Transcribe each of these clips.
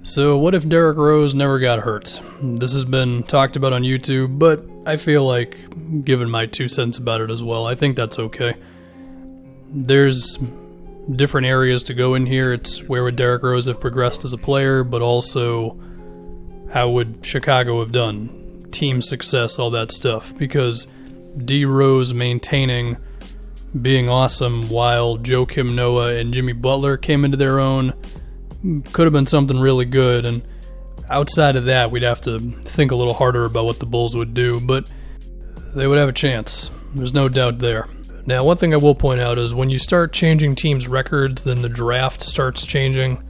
So what if Derrick Rose never got hurt? This has been talked about on YouTube, but I feel like giving my 2 cents about it as well. I think that's okay. There's different areas to go in here. It's where would Derrick Rose have progressed as a player, but also how would Chicago have done? Team success, all that stuff. Because D. Rose maintaining being awesome while Joakim Noah and Jimmy Butler came into their own could have been something really good, and outside of that, we'd have to think a little harder about what the Bulls would do, but they would have a chance. There's no doubt there. Now, one thing I will point out is when you start changing teams' records, then the draft starts changing.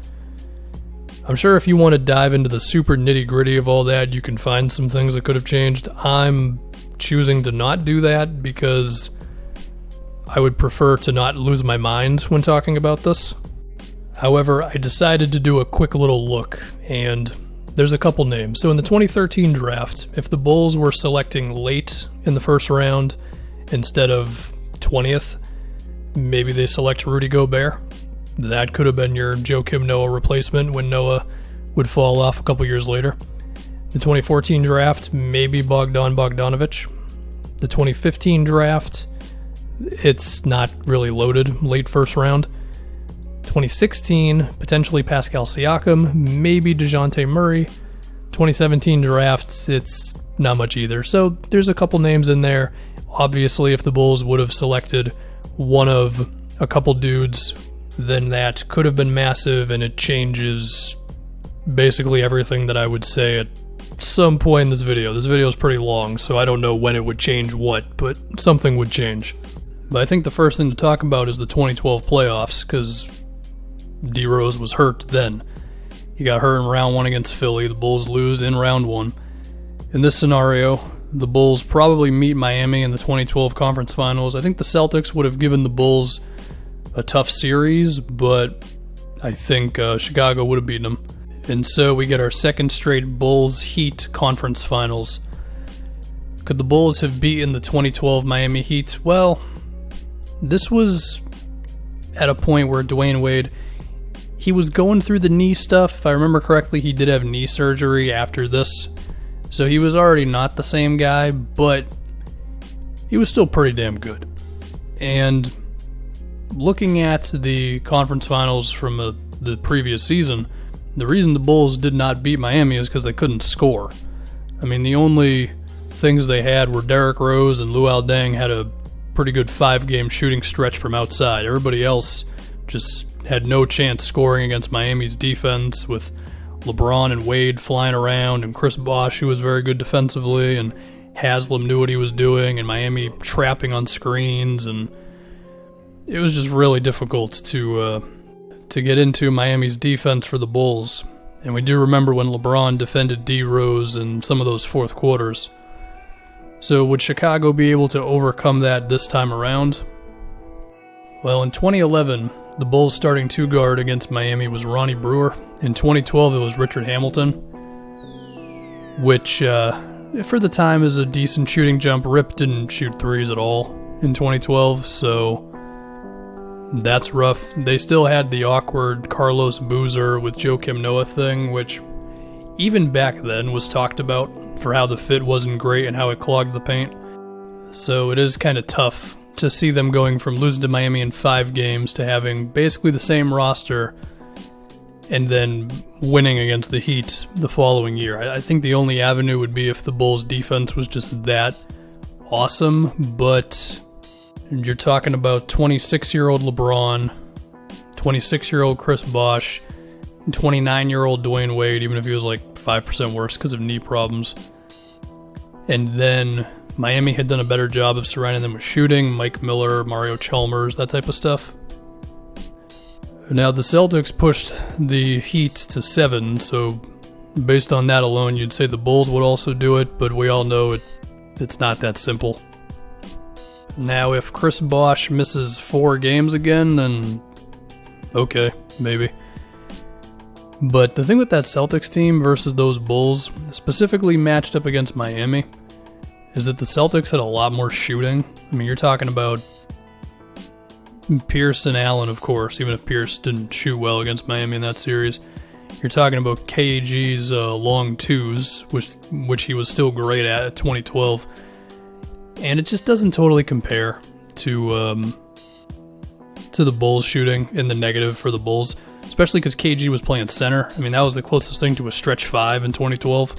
I'm sure if you want to dive into the super nitty-gritty of all that, you can find some things that could have changed. I'm choosing to not do that because I would prefer to not lose my mind when talking about this. However, I decided to do a quick little look, and there's a couple names. So in the 2013 draft, if the Bulls were selecting late in the first round instead of 20th, maybe they select Rudy Gobert. That could have been your Joakim Noah replacement when Noah would fall off a couple years later. The 2014 draft, maybe Bogdan Bogdanovic. The 2015 draft, it's not really loaded, late first round. 2016, potentially Pascal Siakam, maybe DeJounte Murray. 2017 draft, it's not much either. So there's a couple names in there. Obviously, if the Bulls would have selected one of a couple dudes, then that could have been massive, and it changes basically everything that I would say at some point in this video. This video is pretty long, so I don't know when it would change what, but something would change. But I think the first thing to talk about is the 2012 playoffs, because D. Rose was hurt then. He got hurt in round 1 against Philly. The Bulls lose in round 1. In this scenario, the Bulls probably meet Miami in the 2012 conference finals. I think the Celtics would have given the Bulls a tough series, but I think Chicago would have beaten them. And so we get our second straight Bulls-Heat conference finals. Could the Bulls have beaten the 2012 Miami Heat? Well, this was at a point where Dwayne Wade, he was going through the knee stuff. If I remember correctly, he did have knee surgery after this. So he was already not the same guy, but he was still pretty damn good. And looking at the conference finals from the previous season, the reason the Bulls did not beat Miami is because they couldn't score. I mean, the only things they had were Derrick Rose and Luol Deng had a pretty good 5-game shooting stretch from outside. Everybody else just had no chance scoring against Miami's defense, with LeBron and Wade flying around and Chris Bosh, who was very good defensively, and Haslam knew what he was doing, and Miami trapping on screens, and it was just really difficult to get into Miami's defense for the Bulls. And we do remember when LeBron defended D. Rose in some of those fourth quarters. So would Chicago be able to overcome that this time around? Well, in 2011, the Bulls' starting 2-guard against Miami was Ronnie Brewer. In 2012, it was Richard Hamilton, which, for the time, is a decent shooting jump. Rip didn't shoot threes at all in 2012, so that's rough. They still had the awkward Carlos Boozer with Joakim Noah thing, which even back then was talked about for how the fit wasn't great and how it clogged the paint. So it is kind of tough to see them going from losing to Miami in 5 games to having basically the same roster and then winning against the Heat the following year. I think the only avenue would be if the Bulls' defense was just that awesome, but you're talking about 26-year-old LeBron, 26-year-old Chris Bosh, 29-year-old Dwayne Wade, even if he was like 5% worse because of knee problems. And then Miami had done a better job of surrounding them with shooting, Mike Miller, Mario Chalmers, that type of stuff. Now, the Celtics pushed the Heat to 7, so based on that alone, you'd say the Bulls would also do it, but we all know it's not that simple. Now, if Chris Bosh misses 4 games again, then okay, maybe. But the thing with that Celtics team versus those Bulls, specifically matched up against Miami, is that the Celtics had a lot more shooting. I mean, you're talking about Pierce and Allen, of course, even if Pierce didn't shoot well against Miami in that series. You're talking about KG's long twos, which he was still great at 2012. And it just doesn't totally compare to the Bulls shooting in the negative for the Bulls, especially because KG was playing center. I mean, that was the closest thing to a stretch 5 in 2012.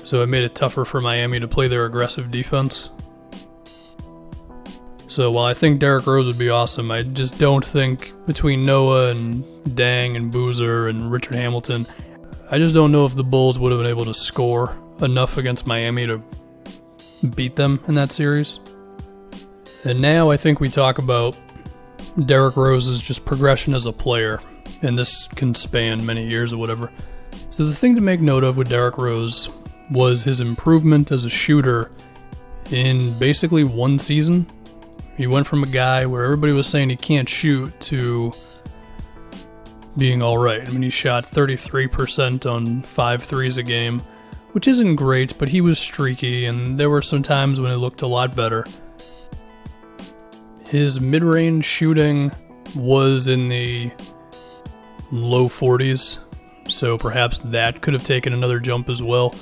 So it made it tougher for Miami to play their aggressive defense. So while I think Derrick Rose would be awesome, I just don't think between Noah and Dang and Boozer and Richard Hamilton, I just don't know if the Bulls would have been able to score enough against Miami to beat them in that series. And now I think we talk about Derrick Rose's just progression as a player, and this can span many years or whatever. So the thing to make note of with Derrick Rose was his improvement as a shooter in basically one season. He went from a guy where everybody was saying he can't shoot to being alright. I mean, he shot 33% on 5 threes a game, which isn't great, but he was streaky, and there were some times when it looked a lot better. His mid-range shooting was in the low 40s, so perhaps that could have taken another jump as well.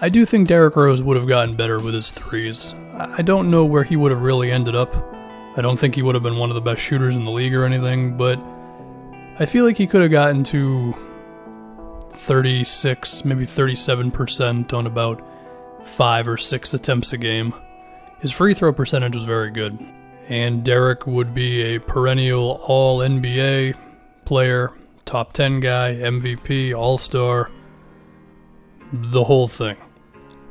I do think Derrick Rose would have gotten better with his threes. I don't know where he would have really ended up. I don't think he would have been one of the best shooters in the league or anything, but I feel like he could have gotten to 36, maybe 37% on about 5 or 6 attempts a game. His free throw percentage was very good. And Derrick would be a perennial All-NBA player, top 10 guy, MVP, All-Star, the whole thing.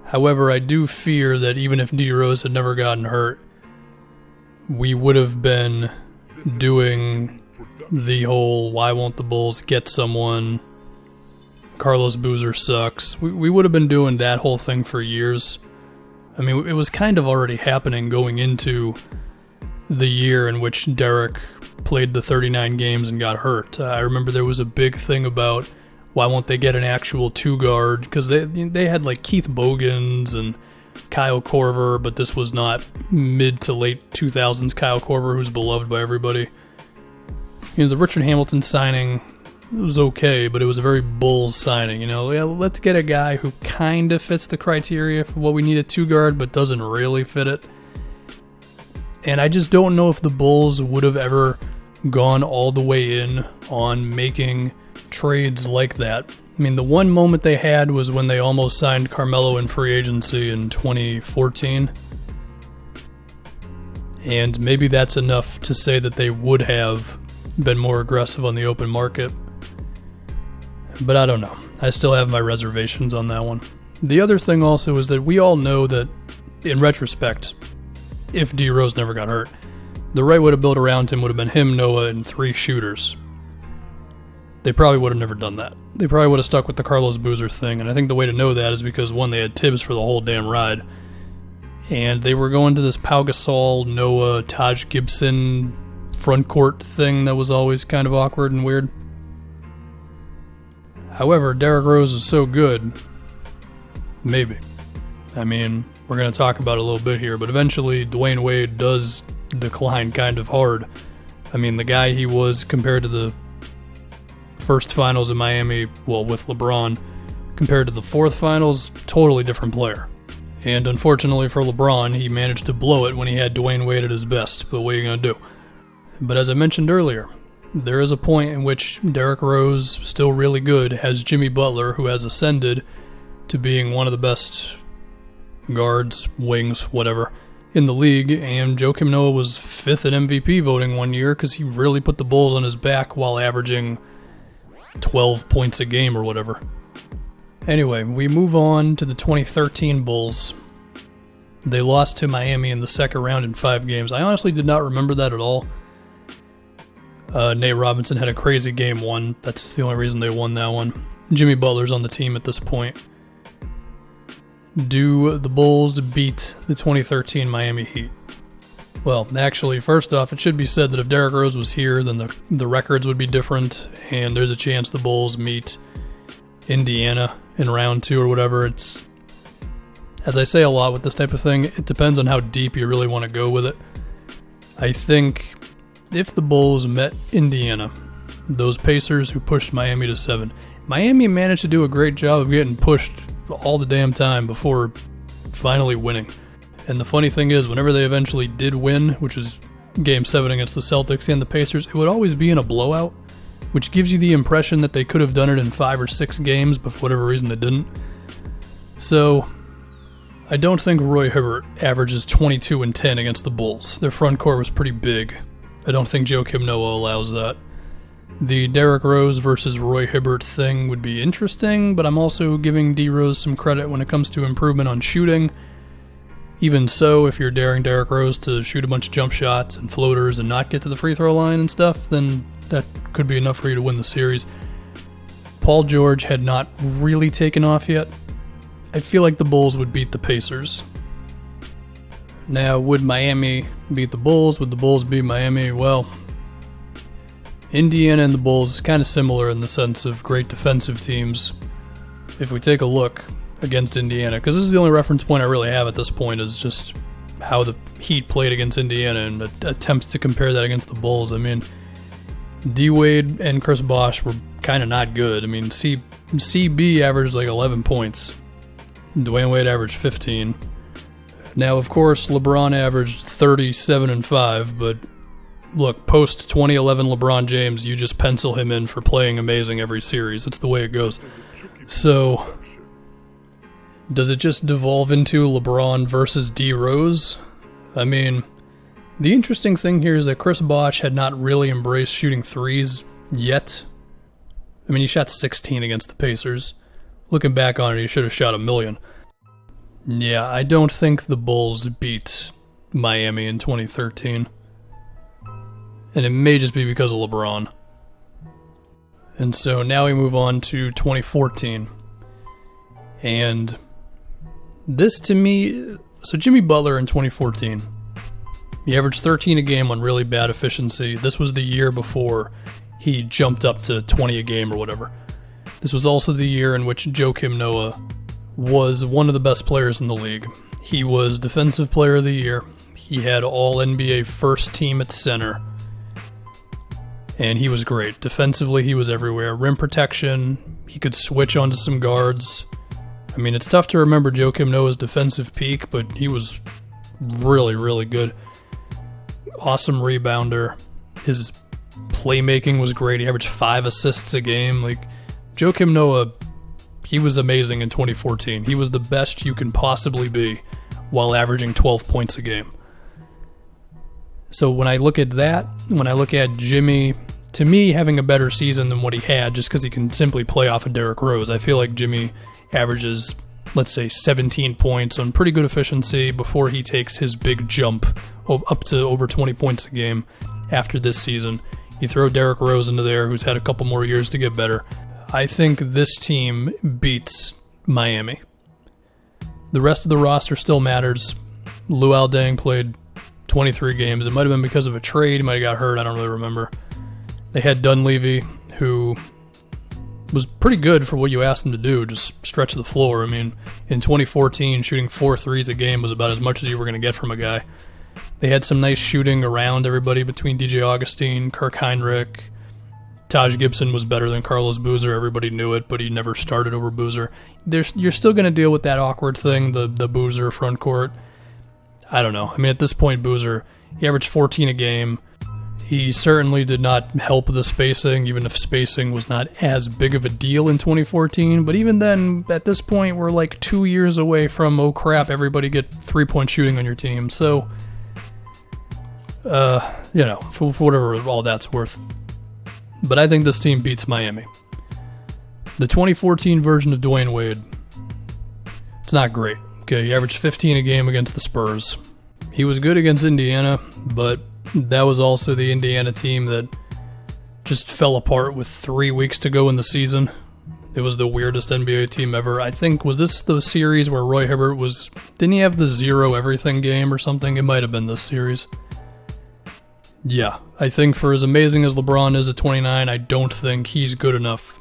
However, I do fear that even if D. Rose had never gotten hurt, we would have been doing the whole why won't the Bulls get someone, Carlos Boozer sucks. We would have been doing that whole thing for years. I mean, it was kind of already happening going into the year in which Derrick played the 39 games and got hurt. I remember there was a big thing about why won't they get an actual 2-guard, because they had like Keith Bogans and Kyle Korver, but this was not mid to late 2000s Kyle Korver, who's beloved by everybody. You know, the Richard Hamilton signing was okay, but it was a very Bulls signing. You know, let's get a guy who kind of fits the criteria for what we need a 2-guard, but doesn't really fit it. And I just don't know if the Bulls would have ever gone all the way in on making trades like that. I mean, the one moment they had was when they almost signed Carmelo in free agency in 2014. And maybe that's enough to say that they would have been more aggressive on the open market. But I don't know. I still have my reservations on that one. The other thing also is that we all know that, in retrospect, if D. Rose never got hurt, the right way to build around him would have been him, Noah, and 3 shooters. They probably would have never done that. They probably would have stuck with the Carlos Boozer thing, and I think the way to know that is because, one, they had Tibbs for the whole damn ride, and they were going to this Pau Gasol, Noah, Taj Gibson front court thing that was always kind of awkward and weird. However, Derrick Rose is so good, maybe. I mean, we're going to talk about it a little bit here, but eventually Dwayne Wade does decline kind of hard. I mean, the guy he was compared to the first finals in Miami, well, with LeBron, compared to the fourth finals, totally different player. And unfortunately for LeBron, he managed to blow it when he had Dwayne Wade at his best, but what are you going to do? But as I mentioned earlier, there is a point in which Derrick Rose, still really good, has Jimmy Butler, who has ascended to being one of the best guards, wings, whatever, in the league, and Joakim Noah was 5th in MVP voting one year because he really put the Bulls on his back while averaging 12 points a game or whatever. Anyway, we move on to the 2013 Bulls. They lost to Miami in the second round in 5 games. I honestly did not remember that at all. Nate Robinson had a crazy game 1. That's the only reason they won that one. Jimmy Butler's on the team at this point. Do the Bulls beat the 2013 Miami Heat? Well, actually, first off, it should be said that if Derrick Rose was here, then the records would be different, and there's a chance the Bulls meet Indiana in round 2 or whatever. It's, as I say a lot with this type of thing, it depends on how deep you really want to go with it. I think if the Bulls met Indiana those Pacers who pushed Miami to 7. Miami managed to do a great job of getting pushed all the damn time before finally winning. And the funny thing is, whenever they eventually did win, which was Game 7 against the Celtics and the Pacers, it would always be in a blowout, which gives you the impression that they could have done it in 5 or 6 games, but for whatever reason they didn't. So, I don't think Roy Hibbert averages 22 and 10 against the Bulls. Their front court was pretty big. I don't think Joakim Noah allows that. The Derrick Rose versus Roy Hibbert thing would be interesting, but I'm also giving D Rose some credit when it comes to improvement on shooting. Even so, if you're daring Derrick Rose to shoot a bunch of jump shots and floaters and not get to the free throw line and stuff, then that could be enough for you to win the series. Paul George had not really taken off yet. I feel like the Bulls would beat the Pacers. Now, would Miami beat the Bulls? Would the Bulls beat Miami? Well, Indiana and the Bulls is kind of similar in the sense of great defensive teams. If we take a look against Indiana, because this is the only reference point I really have at this point, is just how the Heat played against Indiana and attempts to compare that against the Bulls. I mean, D Wade and Chris Bosh were kind of not good. I mean, CB averaged like 11 points. Dwayne Wade averaged 15. Now, of course, LeBron averaged 37 and 5, but look, post 2011 LeBron James, you just pencil him in for playing amazing every series. It's the way it goes. So, does it just devolve into LeBron versus D Rose? I mean, the interesting thing here is that Chris Bosh had not really embraced shooting threes yet. I mean, he shot 16 against the Pacers. Looking back on it, he should have shot 1,000,000. Yeah, I don't think the Bulls beat Miami in 2013. And it may just be because of LeBron. And so now we move on to 2014. And this to me, so Jimmy Butler in 2014, he averaged 13 a game on really bad efficiency. This was the year before he jumped up to 20 a game or whatever. This was also the year in which Joakim Noah was one of the best players in the league. He was Defensive Player of the Year. He had All-NBA first team at center. And he was great. Defensively, he was everywhere. Rim protection, he could switch onto some guards. I mean, it's tough to remember Joakim Noah's defensive peak, but he was really, really good. Awesome rebounder. His playmaking was great. He averaged 5 assists a game. Like, Joakim Noah, he was amazing in 2014. He was the best you can possibly be while averaging 12 points a game. So when I look at that, when I look at Jimmy, to me, having a better season than what he had, just because he can simply play off of Derrick Rose, I feel like Jimmy averages, let's say, 17 points on pretty good efficiency before he takes his big jump up to over 20 points a game after this season. You throw Derrick Rose into there, who's had a couple more years to get better. I think this team beats Miami. The rest of the roster still matters. Luol Deng played 23 games. It might have been because of a trade. He might have got hurt. I don't really remember. They had Dunleavy, who was pretty good for what you asked him to do, just stretch the floor. I mean, in 2014, shooting 4 threes a game was about as much as you were going to get from a guy. They had some nice shooting around everybody between DJ Augustine, Kirk Heinrich. Taj Gibson was better than Carlos Boozer. Everybody knew it, but he never started over Boozer. You're still going to deal with that awkward thing, the Boozer front court. I don't know. I mean, at this point, Boozer, he averaged 14 a game. He certainly did not help the spacing, even if spacing was not as big of a deal in 2014. But even then, at this point, we're like 2 years away from, oh crap, everybody get 3-point shooting on your team. So, for whatever all that's worth. But I think this team beats Miami. The 2014 version of Dwayne Wade, it's not great. Okay, he averaged 15 a game against the Spurs. He was good against Indiana, but that was also the Indiana team that just fell apart with 3 weeks to go in the season. It was the weirdest NBA team ever. I think, was this the series where Roy Hibbert didn't he have the 0 everything game or something? It might have been this series. Yeah, I think for as amazing as LeBron is at 29, I don't think he's good enough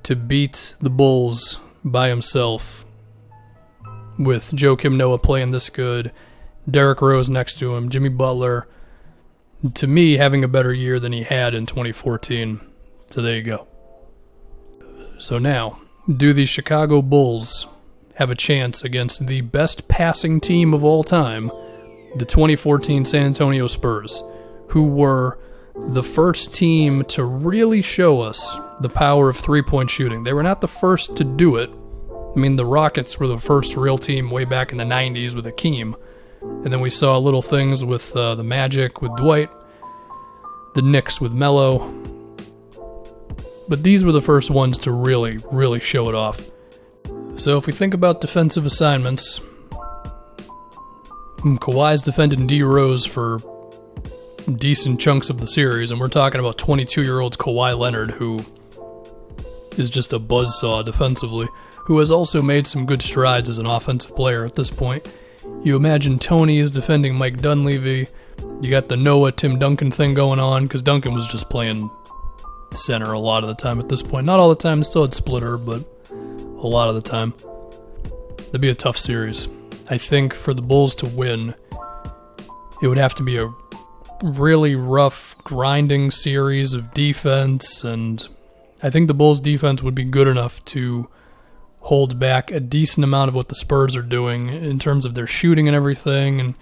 to beat the Bulls by himself with Joakim Noah playing this good, Derrick Rose next to him, Jimmy Butler, to me, having a better year than he had in 2014. So there you go. So now, do the Chicago Bulls have a chance against the best passing team of all time, the 2014 San Antonio Spurs, who were the first team to really show us the power of three-point shooting? They were not the first to do it. I mean, the Rockets were the first real team way back in the 90s with Hakeem. And then we saw little things with the Magic with Dwight, the Knicks with Melo. But these were the first ones to really, really show it off. So if we think about defensive assignments, Kawhi's defended D Rose for decent chunks of the series, and we're talking about 22-year-old Kawhi Leonard, who is just a buzzsaw defensively, who has also made some good strides as an offensive player at this point. You imagine Tony is defending Mike Dunleavy. You got the Noah Tim Duncan thing going on, because Duncan was just playing center a lot of the time at this point. Not all the time, still had splitter, but a lot of the time. That'd be a tough series. I think for the Bulls to win, it would have to be a really rough, grinding series of defense, and I think the Bulls' defense would be good enough to hold back a decent amount of what the Spurs are doing in terms of their shooting and everything, and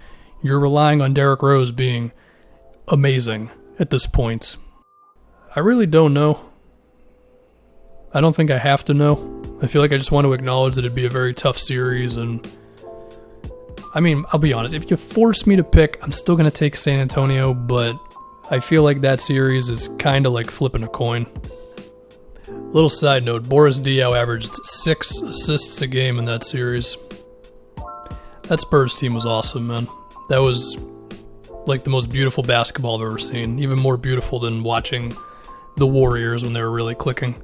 you're relying on Derrick Rose being amazing at this point. I really don't know. I don't think I have to know. I feel like I just want to acknowledge that it'd be a very tough series, and I mean, I'll be honest, if you force me to pick, I'm still going to take San Antonio, but I feel like that series is kind of like flipping a coin. Little side note, Boris Diaw averaged 6 assists a game in that series. That Spurs team was awesome, man. That was like the most beautiful basketball I've ever seen. Even more beautiful than watching the Warriors when they were really clicking.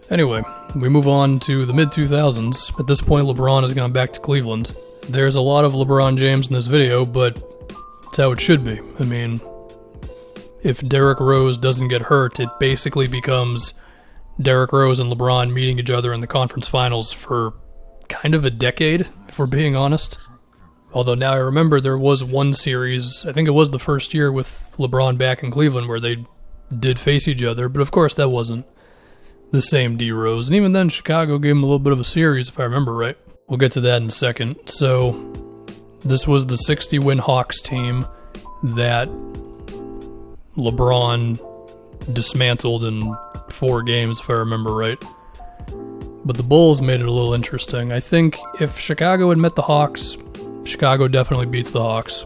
Anyway, we move on to the mid-2000s. At this point, LeBron has gone back to Cleveland. There's a lot of LeBron James in this video, but it's how it should be. I mean, if Derrick Rose doesn't get hurt, it basically becomes Derrick Rose and LeBron meeting each other in the conference finals for kind of a decade, if we're being honest. Although now I remember there was one series, I think it was the first year with LeBron back in Cleveland, where they did face each other, but of course that wasn't the same D Rose. And even then, Chicago gave him a little bit of a series, if I remember right. We'll get to that in a second. So, this was the 60-win Hawks team that LeBron dismantled in 4 games, if I remember right. But the Bulls made it a little interesting. I think if Chicago had met the Hawks, Chicago definitely beats the Hawks.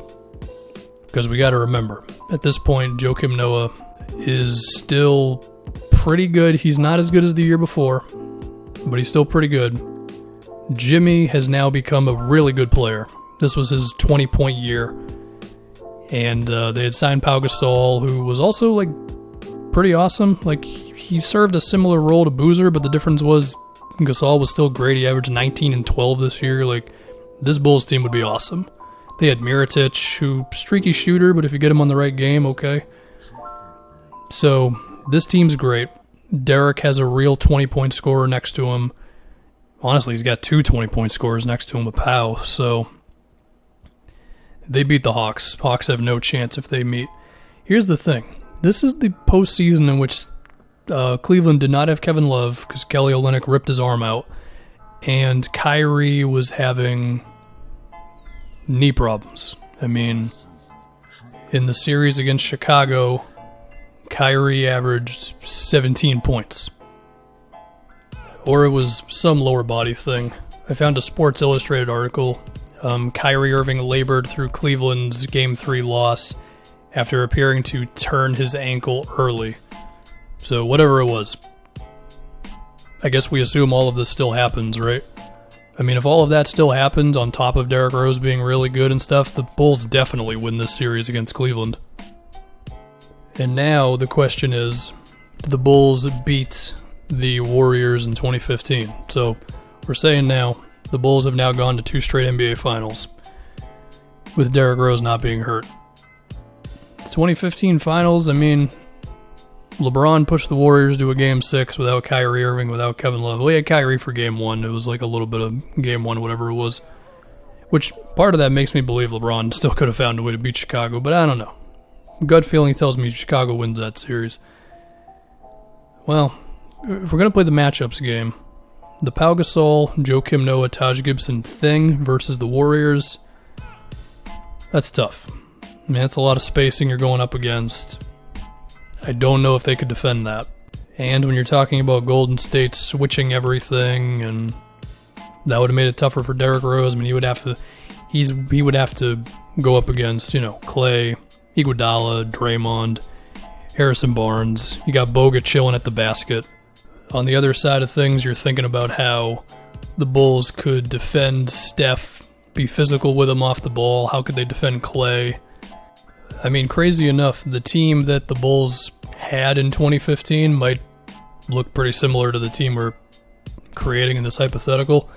Because we got to remember, at this point, Joakim Noah is still pretty good. He's not as good as the year before, but he's still pretty good. Jimmy has now become a really good player. This was his 20-point year. And they had signed Pau Gasol, who was also, like, pretty awesome. Like, he served a similar role to Boozer, but the difference was Gasol was still great. He averaged 19 and 12 this year. Like, this Bulls team would be awesome. They had Mirotic, who streaky shooter, but if you get him on the right game, okay. So, this team's great. Derrick has a real 20-point scorer next to him. Honestly, he's got 2 20-point scorers next to him with Pau, so they beat the Hawks. Hawks have no chance if they meet. Here's the thing. This is the postseason in which Cleveland did not have Kevin Love because Kelly Olynyk ripped his arm out, and Kyrie was having knee problems. I mean, in the series against Chicago, Kyrie averaged 17 points. Or it was some lower body thing. I found a Sports Illustrated article. Kyrie Irving labored through Cleveland's Game 3 loss after appearing to turn his ankle early. So whatever it was. I guess we assume all of this still happens, right? I mean, if all of that still happens on top of Derrick Rose being really good and stuff, the Bulls definitely win this series against Cleveland. And now the question is, do the Bulls beat the Warriors in 2015? So we're saying now the Bulls have now gone to 2 straight NBA Finals with Derrick Rose not being hurt. The 2015 Finals, I mean, LeBron pushed the Warriors to a Game 6 without Kyrie Irving, without Kevin Love. Well, he had Kyrie for Game 1. It was like a little bit of Game 1, whatever it was. Which, part of that makes me believe LeBron still could have found a way to beat Chicago, but I don't know. Gut feeling tells me Chicago wins that series. Well, if we're going to play the matchups game, the Pau Gasol, Joakim Noah, Taj Gibson thing versus the Warriors, that's tough. Man, that's a lot of spacing you're going up against. I don't know if they could defend that. And when you're talking about Golden State switching everything, and that would have made it tougher for Derrick Rose. I mean, he would have to go up against, Clay, Iguodala, Draymond, Harrison Barnes. You got Bogut chilling at the basket. On the other side of things, you're thinking about how the Bulls could defend Steph, be physical with him off the ball. How could they defend Clay? I mean, crazy enough, the team that the Bulls had in 2015 might look pretty similar to the team we're creating in this hypothetical.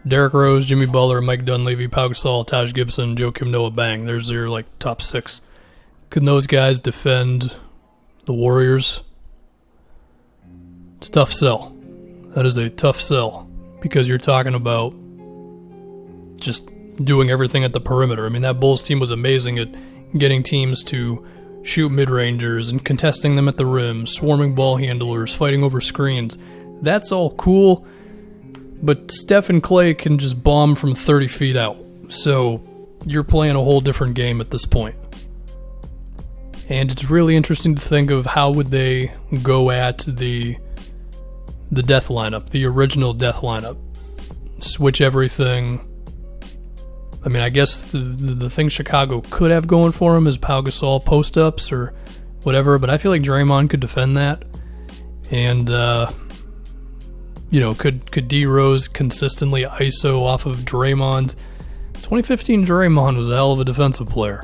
Derrick Rose, Jimmy Butler, Mike Dunleavy, Pau Gasol, Taj Gibson, Joakim Noah, bang. There's your top six. Can those guys defend the Warriors? It's a tough sell. That is a tough sell because you're talking about just doing everything at the perimeter. I mean, that Bulls team was amazing at getting teams to shoot mid-rangers and contesting them at the rim, swarming ball handlers, fighting over screens. That's all cool, but Steph and Clay can just bomb from 30 feet out. So you're playing a whole different game at this point. And it's really interesting to think of how would they go at the death lineup, the original death lineup. Switch everything. I mean, I guess the thing Chicago could have going for him is Pau Gasol post-ups or whatever, but I feel like Draymond could defend that. And, could D. Rose consistently ISO off of Draymond? 2015 Draymond was a hell of a defensive player.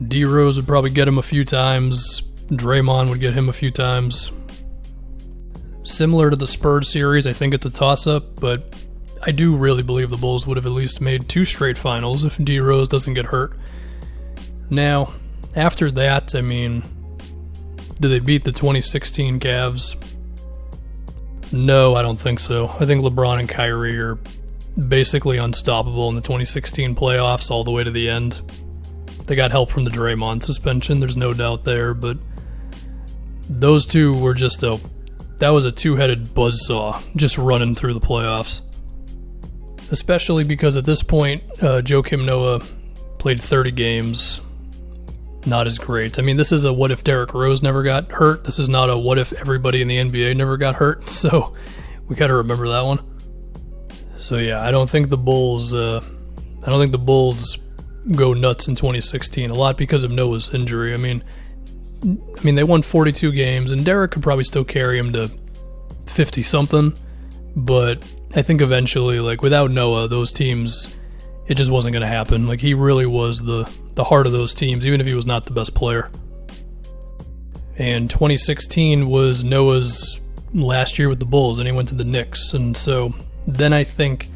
D. Rose would probably get him a few times. Draymond would get him a few times. Similar to the Spurs series, I think it's a toss-up, but I do really believe the Bulls would have at least made 2 straight finals if D. Rose doesn't get hurt. Now, after that, I mean, did they beat the 2016 Cavs? No, I don't think so. I think LeBron and Kyrie are basically unstoppable in the 2016 playoffs all the way to the end. They got help from the Draymond suspension, there's no doubt there, but those two were that was a two-headed buzzsaw just running through the playoffs. Especially because at this point, Joakim Noah played 30 games. Not as great. I mean, this is a what if Derrick Rose never got hurt. This is not a what if everybody in the NBA never got hurt. So we got to remember that one. So yeah, I don't think the Bulls go nuts in 2016. A lot because of Noah's injury. I mean, they won 42 games, and Derrick could probably still carry him to 50-something. But I think eventually, without Noah, those teams, it just wasn't going to happen. He really was the heart of those teams, even if he was not the best player. And 2016 was Noah's last year with the Bulls, and he went to the Knicks. And so then I think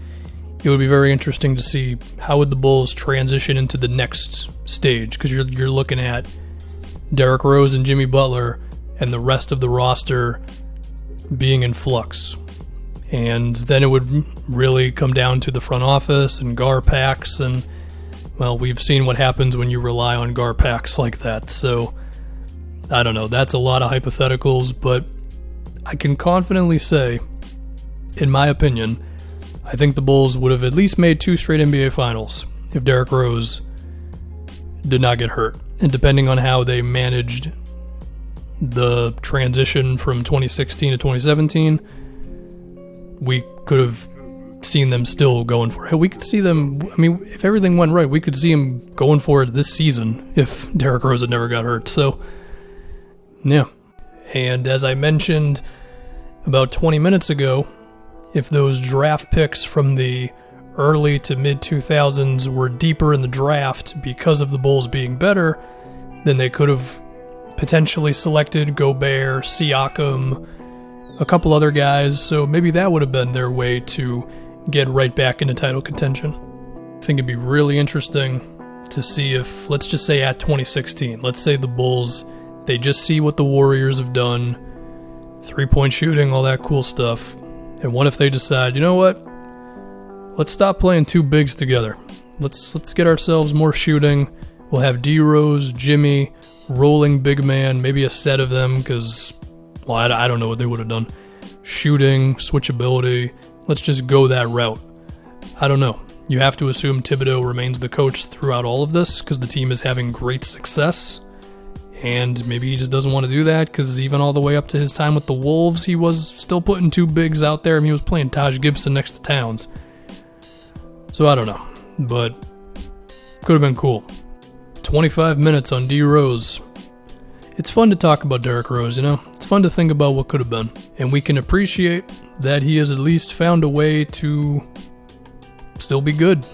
it would be very interesting to see how would the Bulls transition into the next stage, because you're looking at Derrick Rose and Jimmy Butler and the rest of the roster being in flux. And then it would really come down to the front office and Gar packs, and well, we've seen what happens when you rely on Gar packs like that. So I don't know, that's a lot of hypotheticals, but I can confidently say, in my opinion, I think the Bulls would have at least made 2 straight NBA finals if Derrick Rose did not get hurt. And depending on how they managed the transition from 2016 to 2017, we could have seen them still going for it. We could see them, I mean, if everything went right, we could see them going for it this season if Derrick Rose had never got hurt. So, yeah. And as I mentioned about 20 minutes ago, if those draft picks from the early to mid-2000s were deeper in the draft because of the Bulls being better, then they could have potentially selected Gobert, Siakam, a couple other guys, so maybe that would have been their way to get right back into title contention. I think it'd be really interesting to see if, let's just say at 2016, let's say the Bulls, they just see what the Warriors have done, 3-point shooting, all that cool stuff, and what if they decide, you know what, let's stop playing 2 bigs together. Let's get ourselves more shooting. We'll have D. Rose, Jimmy, rolling big man, maybe a set of them, because Well, I don't know what they would have done. Shooting, switchability, let's just go that route. I don't know. You have to assume Thibodeau remains the coach throughout all of this because the team is having great success. And maybe he just doesn't want to do that because even all the way up to his time with the Wolves, he was still putting two bigs out there. I mean, he was playing Taj Gibson next to Towns. So I don't know, but could have been cool. 25 minutes on D Rose. It's fun to talk about Derrick Rose, you know? It's fun to think about what could have been. And we can appreciate that he has at least found a way to still be good.